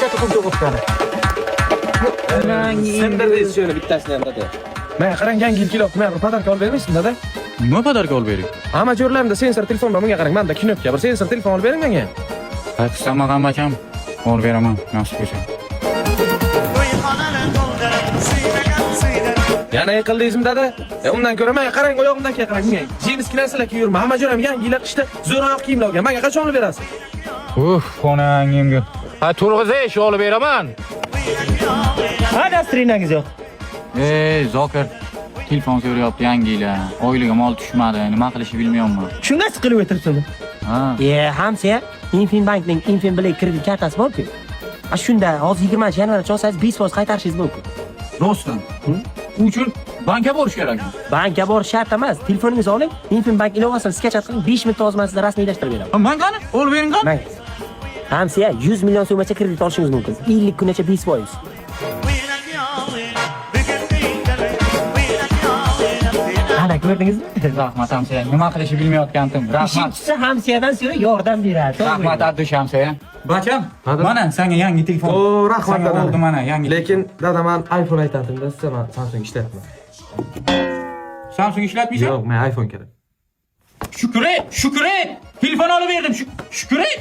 katta pul to'g'ritgani. Senderdeyiz şöyle bittasini ham dada. Men qarang, yangi yil kelyapti. Men podarka olib bermaysiz, dada? Nima podarka olib bering? Hamma jo'rlarimda sensor telefon bor. Menga qarang, menda knopka bor. Sensor telefon olib bering menga. Qisamagan bakam. Olib beraman, nasib bo'lsa. Yana yiqildingizmi, dada? Undan ko'ra menga qarang, oyog'imdan qarang menga. Jeans narsalar kiyib yurma. Hamma jo'ram yangi yil qishda zo'r oyoq kiyimlar olgan. Menga qachon olib berasiz? Onangimga. Ha, turg'izish olib beraman. Ha, dastrinangiz yo'q. Zokir. Telefon so'rayapti yangi yil. Oyliga mol tushmadi. Nima qilishni bilmayapman. Shunga siqilib o'tiribsizmi? Ha. Hamsa Infinbankning Infinblack kredit kartasi bor-ku. Shunda hozir 20-yanvargacha olsangiz 5% qaytarishingiz mumkin. Rostdan. Uchun bankka borish kerak. Bankka borish shart emas. Telefoningizni oling, Infinbank ilovasini sketch qiling, 5 minutda o'zingizda rasmiylashtirib beraman. Man qani? Olib bering qani? Hamsa 100 million so'mgacha kredit olishingiz mumkin. 50 kungacha 5%. Ana ko'rdingizmi? Rahmat Hamsa. Nima qilishni bilmayotgandim. Rahmat. Ishchi Hamsadan so'ra yordam beradi. Rahmat Abdush Hamsa. Bakam, mana senga yangi telefon. O, rahmat dada. Oldi mana yangi. Lekin dada, men iPhone aytadim-da, sizga men Samsung ishlatmayman. Samsung ishlatmaysan? Yo'q, men iPhone kerak. Shukr et. Telefon olib berdim. Shukr et.